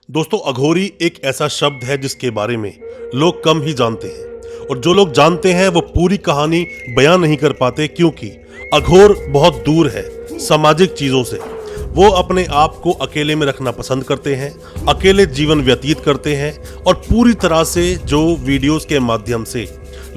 दोस्तों, अघोरी एक ऐसा शब्द है जिसके बारे में लोग कम ही जानते हैं और जो लोग जानते हैं वो पूरी कहानी बयान नहीं कर पाते, क्योंकि अघोर बहुत दूर है सामाजिक चीजों से। वो अपने आप को अकेले में रखना पसंद करते हैं, अकेले जीवन व्यतीत करते हैं और पूरी तरह से जो वीडियोस के माध्यम से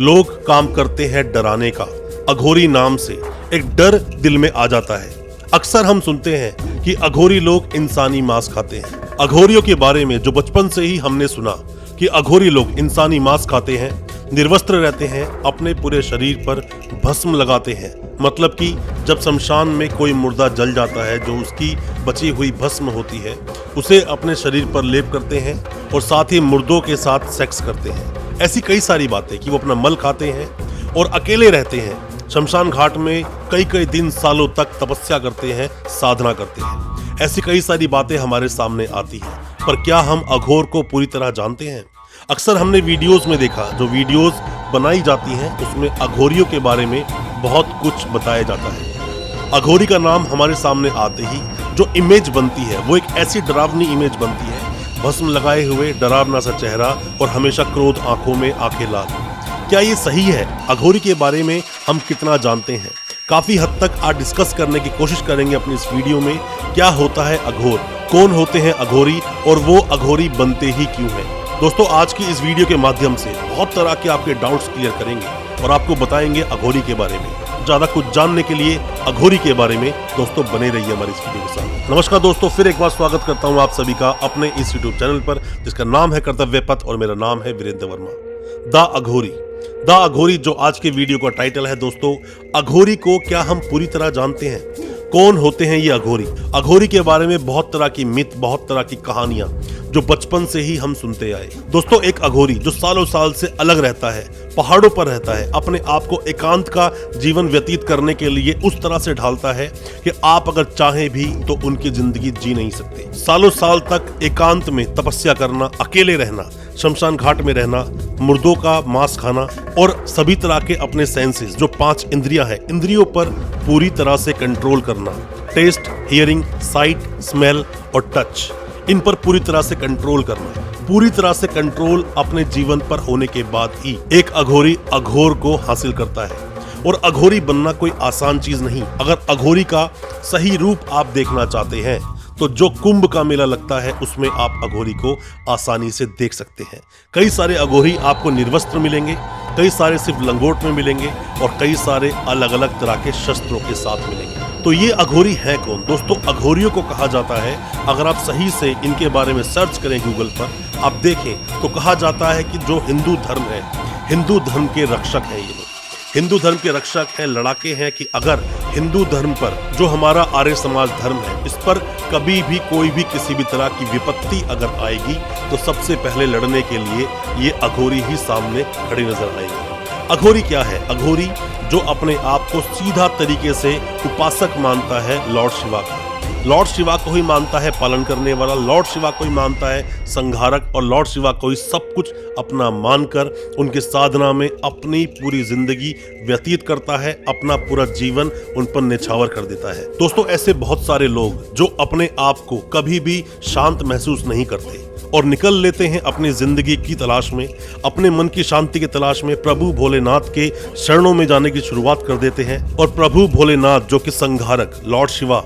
लोग काम करते हैं डराने का, अघोरी नाम से एक डर दिल में आ जाता है। अक्सर हम सुनते हैं कि अघोरी लोग इंसानी मांस खाते हैं। अघोरियों के बारे में जो बचपन से ही हमने सुना कि अघोरी लोग इंसानी मांस खाते हैं, निर्वस्त्र रहते हैं, अपने पूरे शरीर पर भस्म लगाते हैं। मतलब कि जब शमशान में कोई मुर्दा जल जाता है, जो उसकी बची हुई भस्म होती है, उसे अपने शरीर पर लेप करते हैं और साथ ही मुर्दों के साथ सेक्स करते हैं। ऐसी कई सारी बातें कि वो अपना मल खाते हैं और अकेले रहते हैं। शमशान घाट में कई कई दिन सालों तक तपस्या करते हैं, साधना करते हैं। ऐसी कई सारी बातें हमारे सामने आती हैं, पर क्या हम अघोर को पूरी तरह जानते हैं? अक्सर हमने वीडियोस में देखा, जो वीडियोस बनाई जाती हैं उसमें अघोरियों के बारे में बहुत कुछ बताया जाता है। अघोरी का नाम हमारे सामने आते ही जो इमेज बनती है वो एक ऐसी डरावनी इमेज बनती है, भस्म लगाए हुए, डरावना सा चेहरा और हमेशा क्रोध आंखों में, आंखें लाल। क्या ये सही है? अघोरी के बारे में हम कितना जानते हैं? काफी हद तक आज डिस्कस करने की कोशिश करेंगे अपनी इस वीडियो में। क्या होता है अघोर, कौन होते हैं अघोरी और वो अघोरी बनते ही क्यों हैं? दोस्तों, आज की इस वीडियो के माध्यम से बहुत तरह के आपके डाउट्स क्लियर करेंगे और आपको बताएंगे अघोरी के बारे में। ज्यादा कुछ जानने के लिए अघोरी के बारे में दोस्तों बने रहिए हमारी इस वीडियो के साथ। नमस्कार दोस्तों, फिर एक बार स्वागत करता हूं आप सभी का अपने इस यूट्यूब चैनल पर, जिसका नाम है कर्तव्य पथ और मेरा नाम है वीरेंद्र वर्मा। द अघोरी। द अघोरी जो आज के वीडियो का टाइटल है। दोस्तों, अघोरी को क्या हम पूरी तरह जानते हैं? कौन होते हैं ये अघोरी? अघोरी के बारे में बहुत तरह की मिथ, बहुत तरह की कहानियां जो बचपन से ही हम सुनते आए। दोस्तों, एक अघोरी जो सालों साल से अलग रहता है, पहाड़ों पर रहता है, अपने आप को एकांत का जीवन व्यतीत करने के लिए उस तरह से ढालता है कि आप अगर चाहें भी तो उनकी जिंदगी जी नहीं सकते। सालों साल तक एकांत में तपस्या करना, अकेले रहना, शमशान घाट में रहना, मुर्दों का मांस खाना और सभी तरह के अपने सेंसेस, जो 5 इंद्रियां हैं, इंद्रियों पर पूरी तरह से कंट्रोल करना। टेस्ट, हियरिंग, साइट, स्मेल और टच, इन पर पूरी तरह से कंट्रोल करना। पूरी तरह से कंट्रोल अपने जीवन पर होने के बाद ही एक अघोरी अघोर को हासिल करता है। और अघोरी बनना कोई आसान चीज नहीं। अगर अघोरी का सही रूप आप देखना चाहते हैं तो जो कुंभ का मेला लगता है उसमें आप अघोरी को आसानी से देख सकते हैं। कई सारे अघोरी आपको निर्वस्त्र मिलेंगे, कई सारे सिर्फ लंगोट में मिलेंगे और कई सारे अलग अलग तरह के शस्त्रों के साथ मिलेंगे। तो ये अघोरी है कौन? दोस्तों, अघोरियों को कहा जाता है, अगर आप सही से इनके बारे में सर्च करें गूगल पर, आप देखें तो कहा जाता है कि जो हिंदू धर्म है, हिंदू धर्म के रक्षक है ये लोग। हिंदू धर्म के रक्षक हैं, लड़ाके हैं कि अगर हिंदू धर्म पर, जो हमारा आर्य समाज धर्म है, इस पर कभी भी कोई भी किसी भी तरह की विपत्ति अगर आएगी तो सबसे पहले लड़ने के लिए ये अघोरी ही सामने खड़े नजर आएंगे। अघोरी क्या है? अघोरी जो अपने आप को सीधा तरीके से उपासक मानता है लॉर्ड शिवा का, लॉर्ड शिवा को ही मानता है पालन करने वाला, लॉर्ड शिवा को ही मानता है संहारक और लॉर्ड शिवा को ही सब कुछ अपना मानकर उनके साधना में अपनी पूरी जिंदगी व्यतीत करता है, अपना पूरा जीवन उन पर निछावर कर देता है। दोस्तों, ऐसे बहुत सारे लोग जो अपने आप को कभी भी शांत महसूस नहीं करते और निकल लेते हैं अपनी जिंदगी की तलाश में, अपने मन की शांति की तलाश में प्रभु भोलेनाथ के शरणों में जाने की शुरुआत कर देते हैं। और प्रभु भोलेनाथ जो कि संहारक लॉर्ड शिवा,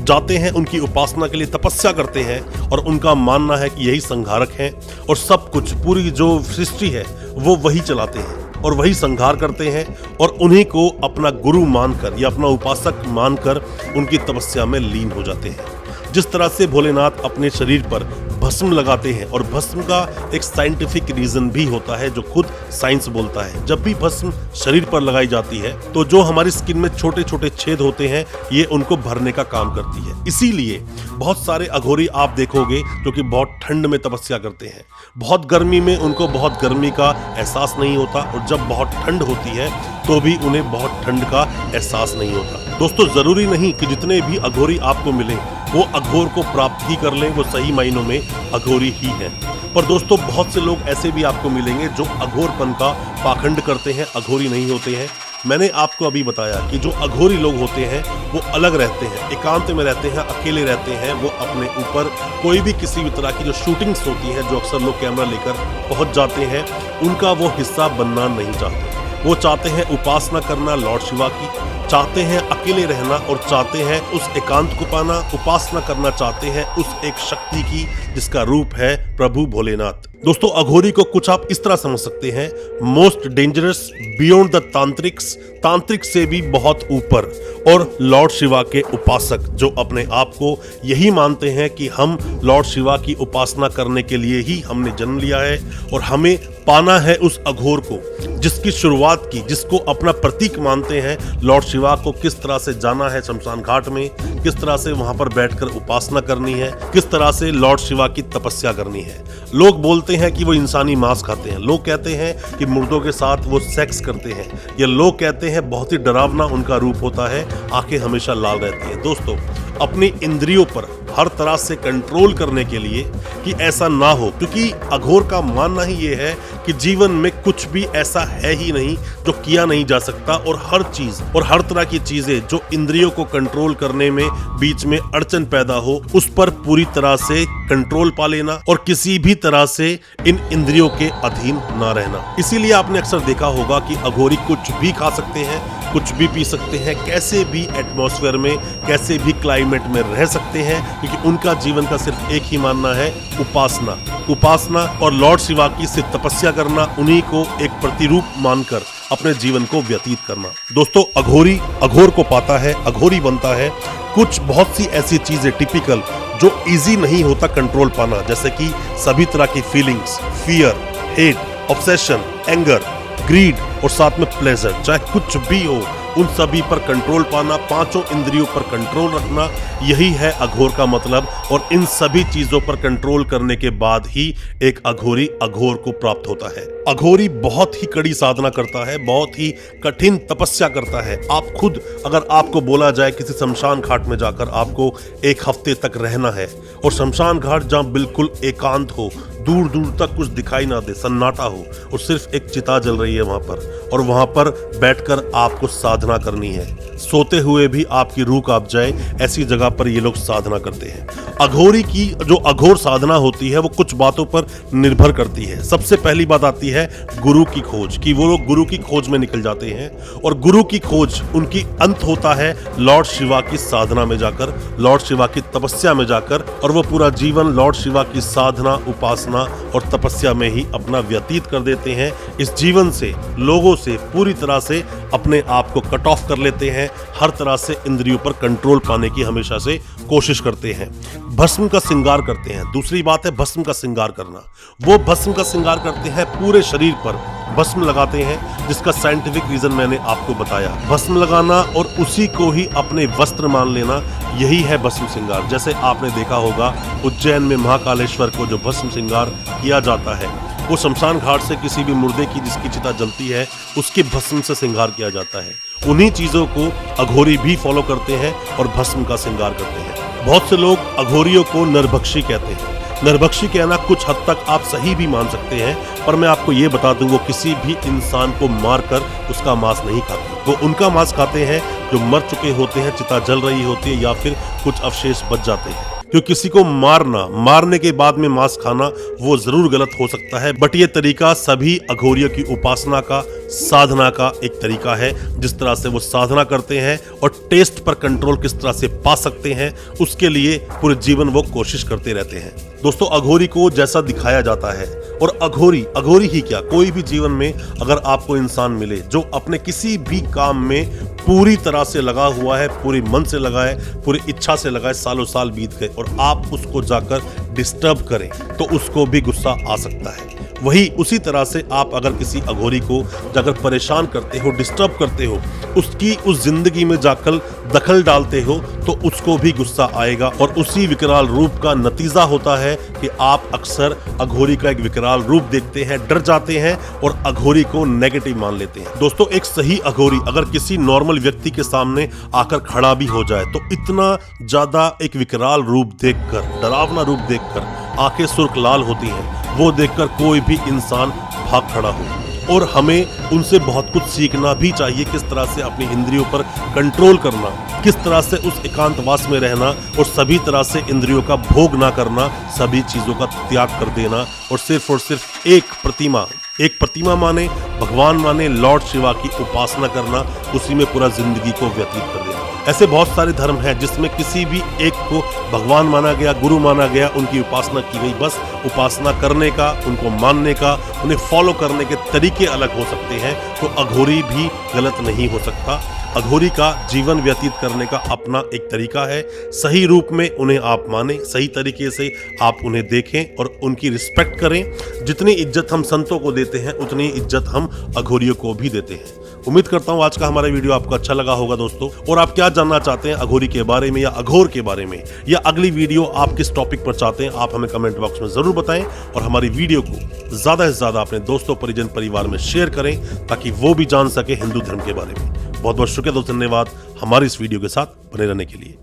जाते हैं उनकी उपासना के लिए, तपस्या करते हैं और उनका मानना है कि यही संहारक हैं और सब कुछ, पूरी जो सृष्टि है वो वही चलाते हैं और वही संहार करते हैं और उन्हीं को अपना गुरु मानकर या अपना उपासक मानकर उनकी तपस्या में लीन हो जाते हैं। जिस तरह से भोलेनाथ अपने शरीर पर भस्म लगाते हैं, और भस्म का एक साइंटिफिक रीजन भी होता है जो खुद साइंस बोलता है। जब भी भस्म शरीर पर लगाई जाती है तो जो हमारी स्किन में छोटे छोटे छेद होते हैं, ये उनको भरने का काम करती है। इसीलिए बहुत सारे अघोरी आप देखोगे जो कि बहुत ठंड में तपस्या करते हैं, बहुत गर्मी में उनको बहुत गर्मी का एहसास नहीं होता, और जब बहुत ठंड होती है तो भी उन्हें बहुत ठंड का एहसास नहीं होता। दोस्तों, जरूरी नहीं कि जितने भी अघोरी आपको मिले वो अघोर को प्राप्त ही कर लें, वो सही मायनों में अघोरी ही हैं। पर दोस्तों, बहुत से लोग ऐसे भी आपको मिलेंगे जो अघोरपन का पाखंड करते हैं, अघोरी नहीं होते हैं। मैंने आपको अभी बताया कि जो अघोरी लोग होते हैं वो अलग रहते हैं, एकांत में रहते हैं, अकेले रहते हैं। वो अपने ऊपर कोई भी किसी भी तरह की जो शूटिंग्स होती हैं, जो अक्सर लोग कैमरा लेकर पहुंच जाते हैं, उनका वो हिस्सा बनना नहीं चाहते। वो चाहते हैं उपासना करना लॉर्ड शिवा की, चाहते हैं अकेले रहना और चाहते हैं उस एकांत को पाना। उपासना करना चाहते हैं उस एक शक्ति की जिसका रूप है प्रभु भोलेनाथ। दोस्तों, अघोरी को कुछ आप इस तरह समझ सकते हैं, मोस्ट डेंजरस, बियॉन्ड द तांत्रिक्स, तांत्रिक से भी बहुत ऊपर, और लॉर्ड शिवा के उपासक जो अपने आप को यही मानते हैं कि हम लॉर्ड शिवा की उपासना करने के लिए ही हमने जन्म लिया है और हमें पाना है उस अघोर को जिसकी शुरुआत की, जिसको अपना प्रतीक मानते हैं। लॉर्ड शिवा को किस तरह से जाना है शमशान घाट में, किस तरह से वहां पर बैठकर उपासना करनी है, किस तरह से लॉर्ड शिवा की तपस्या करनी है। लोग बोलते हैं कि वो इंसानी मांस खाते हैं, लोग कहते हैं कि मुर्दों के साथ वो सेक्स करते हैं, या लोग कहते हैं बहुत ही डरावना उनका रूप होता है, आंखें हमेशा लाल रहती हैं। दोस्तों, अपनी इंद्रियों पर हर तरह से कंट्रोल करने के लिए कि ऐसा ना हो, क्योंकि अघोर का मानना ही ये है कि जीवन में कुछ भी ऐसा है ही नहीं जो किया नहीं जा सकता, और हर चीज और हर तरह की चीजें जो इंद्रियों को कंट्रोल करने में बीच में अड़चन पैदा हो, उस पर पूरी तरह से कंट्रोल पा लेना और किसी भी तरह से इन इंद्रियों के अधीन ना रहना। इसीलिए आपने अक्सर देखा होगा कि अघोरी कुछ भी खा सकते हैं, कुछ भी पी सकते हैं, कैसे भी एटमॉस्फेयर में, कैसे भी क्लाइमेट में रह सकते हैं, क्योंकि उनका जीवन का सिर्फ एक ही मानना है, उपासना। उपासना और लॉर्ड शिवा की से तपस्या करना, उन्हीं को एक प्रतिरूप मानकर अपने जीवन को व्यतीत करना। दोस्तों, अघोरी अघोर को पाता है, अघोरी बनता है। कुछ बहुत सी ऐसी चीजें टिपिकल जो इजी नहीं होता कंट्रोल पाना, जैसे कि सभी तरह की feelings, fear, hate, obsession, anger, greed और साथ में प्लेजर, चाहे कुछ भी हो, उन सभी पर कंट्रोल पाना, पांचों इंद्रियों पर कंट्रोल रखना, यही है अघोर का मतलब। और इन सभी चीजों पर कंट्रोल करने के बाद ही एक अघोरी अघोर को प्राप्त होता है। अघोरी बहुत ही कड़ी साधना करता है, बहुत ही कठिन तपस्या करता है। आप खुद, अगर आपको बोला जाए किसी शमशान घाट में जाकर आपको एक हफ्ते तक रहना है, और शमशान घाट जहां बिल्कुल एकांत हो, दूर दूर तक कुछ दिखाई ना दे, सन्नाटा हो, और सिर्फ एक चिता जल रही है वहां पर, और वहां पर बैठकर आपको साधना करनी है, सोते हुए भी आपकी रूह कांप जाए, ऐसी जगह पर ये लोग साधना करते हैं। अघोरी की जो अघोर साधना होती है वो कुछ बातों पर निर्भर करती है। सबसे पहली बात आती है गुरु की खोज, कि वो लोग गुरु की खोज में निकल जाते हैं, और गुरु की खोज उनकी अंत होता है लॉर्ड शिवा की साधना में जाकर, लॉर्ड शिवा की तपस्या में जाकर, और वो पूरा जीवन लॉर्ड शिवा की साधना, उपासना और तपस्या में ही अपना व्यतीत कर देते हैं। इस जीवन से, लोगों से पूरी तरह से अपने आप को कट ऑफ कर लेते हैं, हर तरह से इंद्रियों पर कंट्रोल पाने की हमेशा से कोशिश करते हैं। भस्म का श्रृंगार करते हैं। दूसरी बात है भस्म का श्रृंगार करना। वो भस्म का श्रृंगार करते हैं, पूरे शरीर पर भस्म लगाते हैं, जिसका साइंटिफिक रीजन मैंने आपको बताया। भस्म लगाना और उसी को ही अपने वस्त्र मान लेना, यही है भस्म श्रृंगार। जैसे आपने देखा होगा उज्जैन में महाकालेश्वर को जो भस्म श्रृंगार किया जाता है, वो शमशान घाट से किसी भी मुर्दे की जिसकी चिता जलती है उसके भस्म से श्रृंगार किया जाता है। उन्हीं चीजों को अघोरी भी फॉलो करते हैं और भस्म का श्रृंगार करते हैं। बहुत से लोग अघोरियों को नरभक्षी कहते हैं। नरभक्षी कहना कुछ हद तक आप सही भी मान सकते हैं, पर मैं आपको ये बता दूं, वो किसी भी इंसान को मारकर उसका मांस नहीं खाते। वो उनका मांस खाते हैं जो मर चुके होते हैं, चिता जल रही होती है, या फिर कुछ अवशेष बच जाते हैं। क्योंकि किसी को मारने के बाद में मांस खाना वो जरूर गलत हो सकता है, बट ये तरीका सभी अघोरियों की उपासना का, साधना का एक तरीका है। जिस तरह से वो साधना करते हैं और टेस्ट पर कंट्रोल किस तरह से पा सकते हैं, उसके लिए पूरे जीवन वो कोशिश करते रहते हैं। दोस्तों, अघोरी को जैसा दिखाया जाता है, और अघोरी ही क्या, कोई भी जीवन में अगर आपको इंसान मिले जो अपने किसी भी काम में पूरी तरह से लगा हुआ है, पूरी मन से लगा है, पूरी इच्छा से लगा है, सालों साल बीत गए, और आप उसको जाकर डिस्टर्ब करें तो उसको भी गुस्सा आ सकता है। वही उसी तरह से आप अगर किसी अघोरी को जाकर परेशान करते हो, डिस्टर्ब करते हो, उसकी उस जिंदगी में जाकर दखल डालते हो, तो उसको भी गुस्सा आएगा। और उसी विकराल रूप का नतीजा होता है कि आप अक्सर अघोरी का एक विकराल रूप देखते हैं, डर जाते हैं और अघोरी को नेगेटिव मान लेते हैं। दोस्तों, एक सही अघोरी अगर किसी नॉर्मल व्यक्ति के सामने आकर खड़ा भी हो जाए, तो इतना ज्यादा एक विकराल रूप देखकर, डरावना रूप देखकर आंखें सुर्ख लाल होती हैं, वो देखकर कोई भी इंसान भाग खड़ा हो। और हमें उनसे बहुत कुछ सीखना भी चाहिए, किस तरह से अपनी इंद्रियों पर कंट्रोल करना, किस तरह से उस एकांतवास में रहना और सभी तरह से इंद्रियों का भोग ना करना, सभी चीजों का त्याग कर देना और सिर्फ एक प्रतिमा माने, भगवान माने, लॉर्ड शिवा की उपासना करना, उसी में पूरा जिंदगी को व्यतीत कर देना। ऐसे बहुत सारे धर्म हैं जिसमें किसी भी एक को भगवान माना गया, गुरु माना गया, उनकी उपासना की गई। बस उपासना करने का, उनको मानने का, उन्हें फॉलो करने के तरीके अलग हो सकते हैं, तो अघोरी भी गलत नहीं हो सकता। अघोरी का जीवन व्यतीत करने का अपना एक तरीका है। सही रूप में उन्हें आप माने, सही तरीके से आप उन्हें देखें और उनकी रिस्पेक्ट करें। जितनी इज्जत हम संतों को देते हैं उतनी इज्जत हम अघोरियों को भी देते हैं। उम्मीद करता हूं आज का हमारा वीडियो आपको अच्छा लगा होगा दोस्तों। और आप क्या जानना चाहते हैं अघोरी के बारे में या अघोर के बारे में, या अगली वीडियो आप किस टॉपिक पर चाहते हैं, आप हमें कमेंट बॉक्स में जरूर बताएं। और हमारी वीडियो को ज्यादा से ज्यादा अपने दोस्तों, परिजन, परिवार में शेयर करें ताकि वो भी जान सके हिंदू धर्म के बारे में। बहुत बहुत शुक्रिया दोस्तों, धन्यवाद हमारी इस वीडियो के साथ बने रहने के लिए।